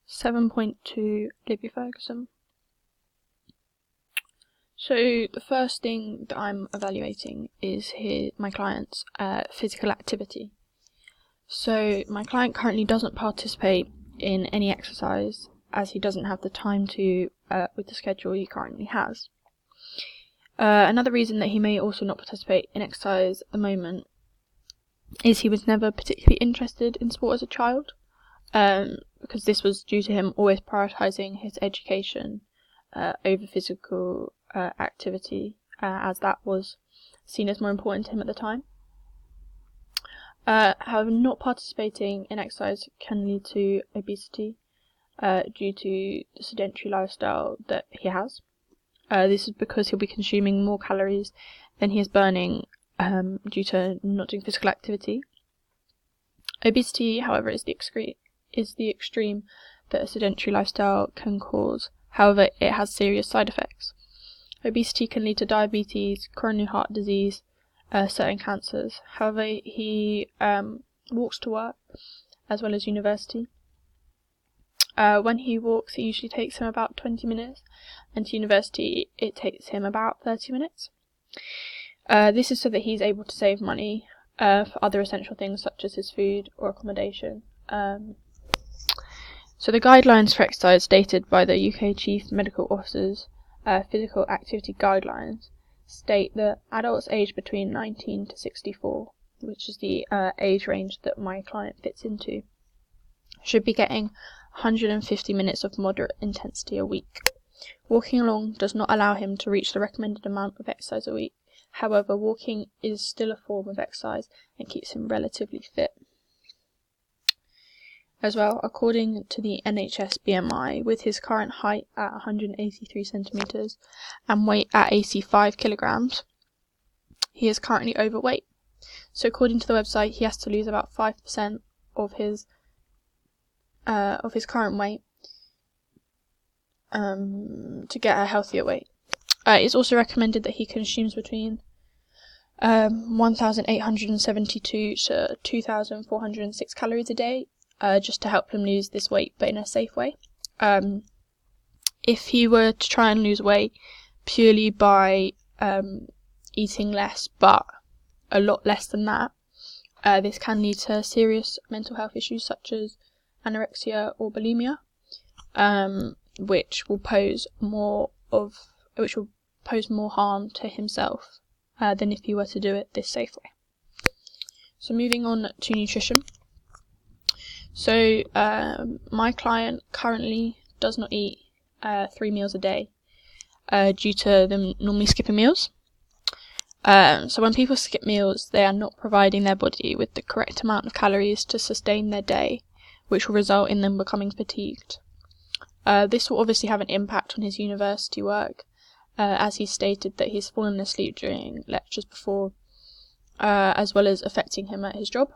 7.2 Libby Ferguson. So the first thing that I'm evaluating is my client's physical activity. So my client currently doesn't participate in any exercise as he doesn't have the time to with the schedule he currently has. Another reason that he may also not participate in exercise at the moment is he was never particularly interested in sport as a child, because this was due to him always prioritising his education over physical activity, as that was seen as more important to him at the time. However, not participating in exercise can lead to obesity due to the sedentary lifestyle that he has. This is because he'll be consuming more calories than he is burning due to not doing physical activity. Obesity, however, is the extreme that a sedentary lifestyle can cause. However, it has serious side effects. Obesity can lead to diabetes, coronary heart disease, certain cancers. However, he walks to work as well as university. When he walks, it usually takes him about 20 minutes, and to university it takes him about 30 minutes. This is so that he's able to save money for other essential things such as his food or accommodation. So the guidelines for exercise stated by the UK Chief Medical Officer's Physical Activity Guidelines state that adults aged between 19 to 64, which is the age range that my client fits into, should be getting 150 minutes of moderate intensity a week. Walking along does not allow him to reach the recommended amount of exercise a week. However, walking is still a form of exercise and keeps him relatively fit. As well, according to the NHS BMI, with his current height at 183 centimetres and weight at 85 kilograms, he is currently overweight. So according to the website, he has to lose about 5% of his current weight to get a healthier weight. It's also recommended that he consumes between 1,872 to 2,406 calories a day, just to help him lose this weight, but in a safe way. If he were to try and lose weight purely by eating less, but a lot less than that, this can lead to serious mental health issues such as anorexia or bulimia, which will pose more harm to himself than if he were to do it this safe way. So moving on to nutrition. So my client currently does not eat 3 meals a day due to them normally skipping meals. So when people skip meals, they are not providing their body with the correct amount of calories to sustain their day, which will result in them becoming fatigued. This will obviously have an impact on his university work, as he stated that he's fallen asleep during lectures before, as well as affecting him at his job.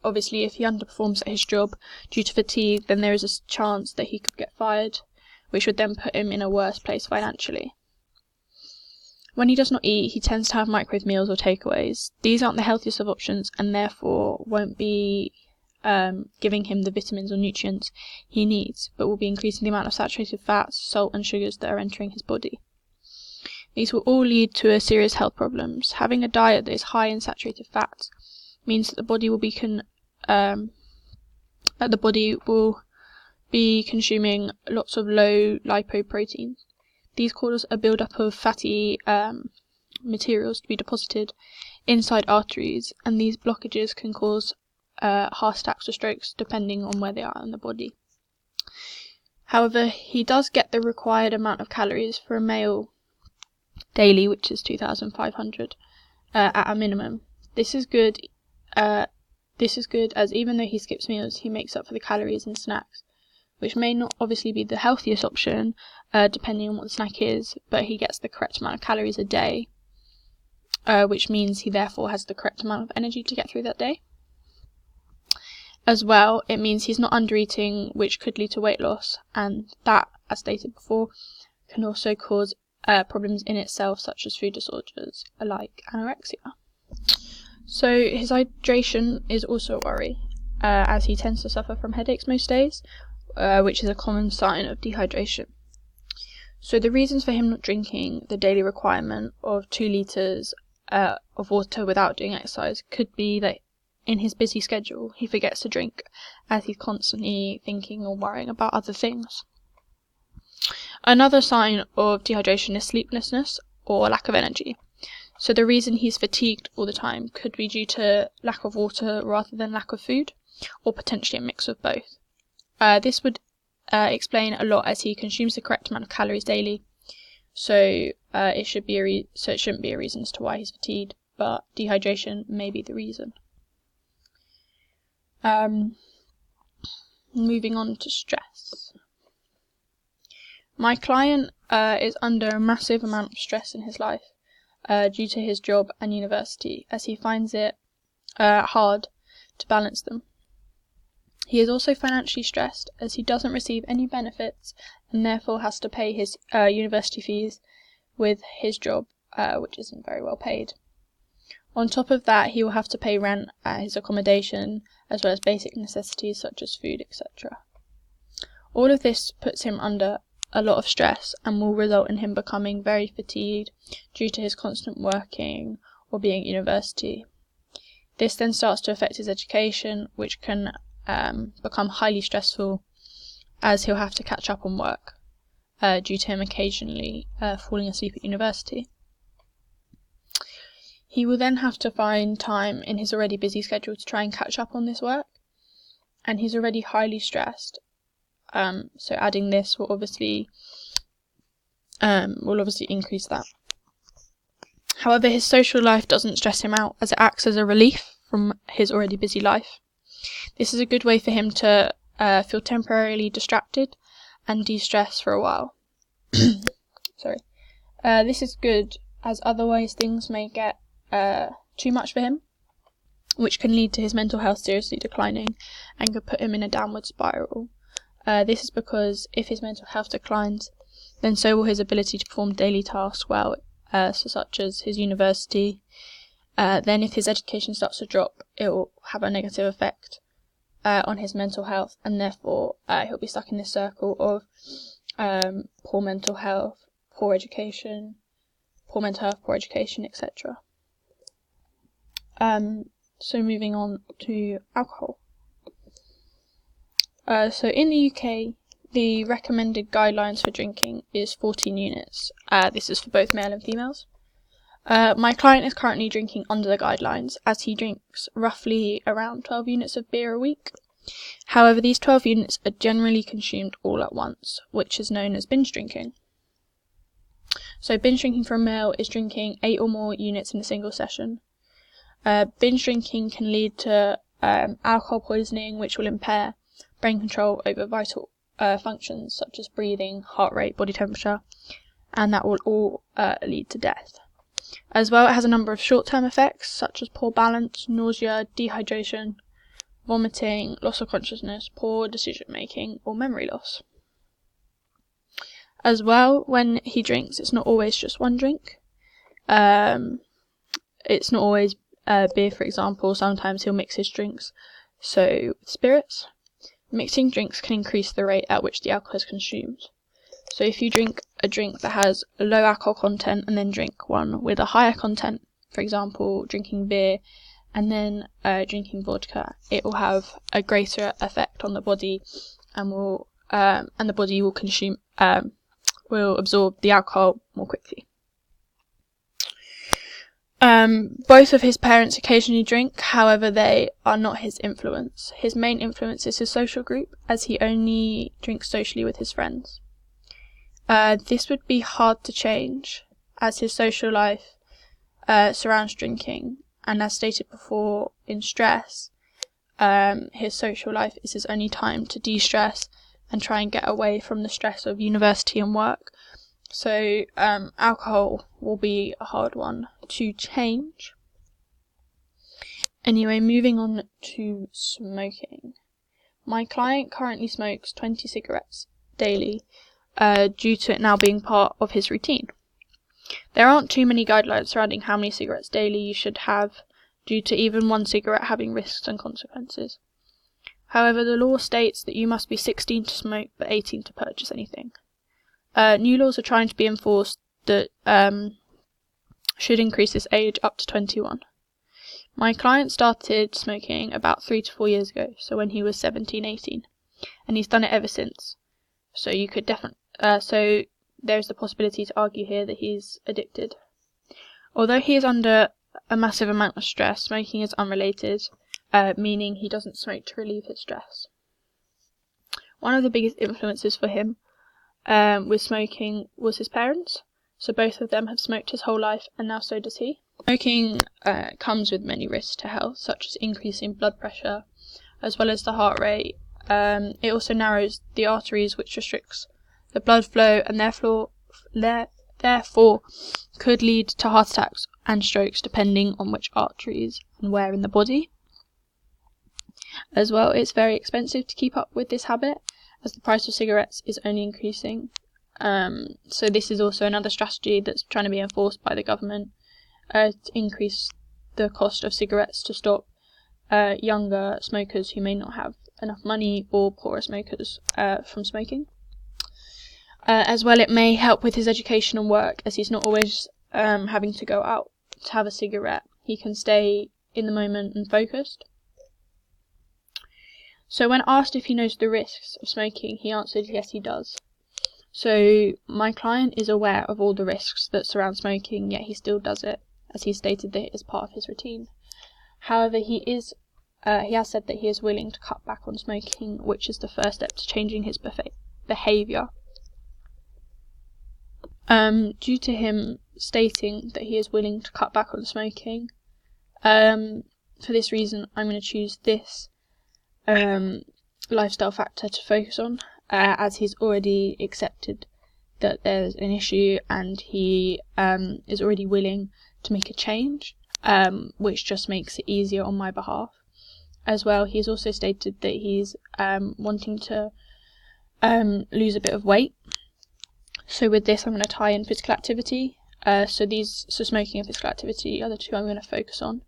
Obviously, if he underperforms at his job due to fatigue, then there is a chance that he could get fired, which would then put him in a worse place financially. When he does not eat, he tends to have microwave meals or takeaways. These aren't the healthiest of options and therefore won't be giving him the vitamins or nutrients he needs, but will be increasing the amount of saturated fats, salt and sugars that are entering his body. These will all lead to serious health problems. Having a diet that is high in saturated fats means that the body will be consuming lots of low lipoproteins. These cause a build-up of fatty materials to be deposited inside arteries, and these blockages can cause heart attacks or strokes depending on where they are in the body. However, he does get the required amount of calories for a male daily, which is 2,500 at a minimum. This is good as even though he skips meals, he makes up for the calories in snacks, which may not obviously be the healthiest option depending on what the snack is, but he gets the correct amount of calories a day, which means he therefore has the correct amount of energy to get through that day. As well, it means he's not undereating, which could lead to weight loss, and that, as stated before, can also cause problems in itself, such as food disorders like anorexia. So his hydration is also a worry, as he tends to suffer from headaches most days, which is a common sign of dehydration. So the reasons for him not drinking the daily requirement of 2 litres of water without doing exercise could be that in his busy schedule he forgets to drink, as he's constantly thinking or worrying about other things. Another sign of dehydration is sleeplessness or lack of energy. So the reason he's fatigued all the time could be due to lack of water rather than lack of food, or potentially a mix of both. This would explain a lot, as he consumes the correct amount of calories daily. So it shouldn't be a reason as to why he's fatigued, but dehydration may be the reason. Moving on to stress. My client is under a massive amount of stress in his life due to his job and university, as he finds it hard to balance them. He is also financially stressed, as he doesn't receive any benefits and therefore has to pay his university fees with his job, which isn't very well paid. On top of that, he will have to pay rent at his accommodation, as well as basic necessities such as food, etc. All of this puts him under a lot of stress and will result in him becoming very fatigued due to his constant working or being at university. This then starts to affect his education, which can become highly stressful, as he'll have to catch up on work due to him occasionally falling asleep at university. He will then have to find time in his already busy schedule to try and catch up on this work, and he's already highly stressed. So adding this will obviously increase that. However, his social life doesn't stress him out, as it acts as a relief from his already busy life. This is a good way for him to feel temporarily distracted and de-stress for a while. This is good, as otherwise things may get too much for him, which can lead to his mental health seriously declining and could put him in a downward spiral. This is because if his mental health declines, then so will his ability to perform daily tasks well, such as his university. Then if his education starts to drop, it will have a negative effect on his mental health, and therefore he'll be stuck in this circle of poor mental health, poor education, etc. So moving on to alcohol. So in the UK, the recommended guidelines for drinking is 14 units. This is for both male and females. My client is currently drinking under the guidelines, as he drinks roughly around 12 units of beer a week. However, these 12 units are generally consumed all at once, which is known as binge drinking. So binge drinking for a male is drinking 8 or more units in a single session. Binge drinking can lead to alcohol poisoning, which will impair brain control over vital functions such as breathing, heart rate, body temperature, and that will all lead to death. As well, it has a number of short-term effects such as poor balance, nausea, dehydration, vomiting, loss of consciousness, poor decision-making, or memory loss. As well, when he drinks, it's not always just one drink. It's not always beer, for example. Sometimes he'll mix his drinks, so with spirits. Mixing drinks can increase the rate at which the alcohol is consumed. So if you drink a drink that has a low alcohol content and then drink one with a higher content, for example, drinking beer and then drinking vodka, it will have a greater effect on the body and the body will absorb the alcohol more quickly. Both of his parents occasionally drink, however they are not his influence. His main influence is his social group, as he only drinks socially with his friends. This would be hard to change, as his social life surrounds drinking, and as stated before, in stress, his social life is his only time to de-stress and try and get away from the stress of university and work. So alcohol will be a hard one to change. Anyway, moving on to smoking. My client currently smokes 20 cigarettes daily due to it now being part of his routine. There aren't too many guidelines surrounding how many cigarettes daily you should have, due to even one cigarette having risks and consequences. However, the law states that you must be 16 to smoke but 18 to purchase anything. New laws are trying to be enforced that should increase this age up to 21. My client started smoking about 3 to 4 years ago, so when he was 17, 18, and he's done it ever since. So you could so there's the possibility to argue here that he's addicted. Although he is under a massive amount of stress, smoking is unrelated, meaning he doesn't smoke to relieve his stress. One of the biggest influences for him with smoking was his parents, so both of them have smoked his whole life, and now so does he. Smoking comes with many risks to health, such as increasing blood pressure, as well as the heart rate. It also narrows the arteries, which restricts the blood flow, and therefore could lead to heart attacks and strokes depending on which arteries and where in the body. As well, it's very expensive to keep up with this habit, as the price of cigarettes is only increasing. So this is also another strategy that's trying to be enforced by the government to increase the cost of cigarettes to stop younger smokers who may not have enough money, or poorer smokers from smoking. As well, it may help with his education and work, as he's not always having to go out to have a cigarette. He can stay in the moment and focused. So when asked if he knows the risks of smoking, he answered yes, he does. So my client is aware of all the risks that surround smoking, yet he still does it, as he stated that it is part of his routine. However, he has said that he is willing to cut back on smoking, which is the first step to changing his behaviour. Due to him stating that he is willing to cut back on smoking, for this reason I'm going to choose this lifestyle factor to focus on, as he's already accepted that there's an issue, and he is already willing to make a change, which just makes it easier on my behalf. As well, he's also stated that he's wanting to lose a bit of weight. So with this, I'm going to tie in physical activity. So smoking and physical activity are the two I'm going to focus on,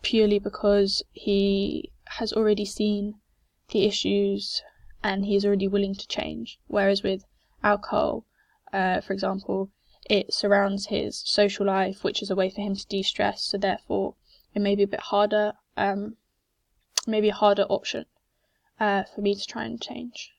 purely because he has already seen the issues and he's already willing to change. Whereas with alcohol, for example, it surrounds his social life, which is a way for him to de-stress. So therefore, it may be a bit harder, maybe a harder option for me to try and change.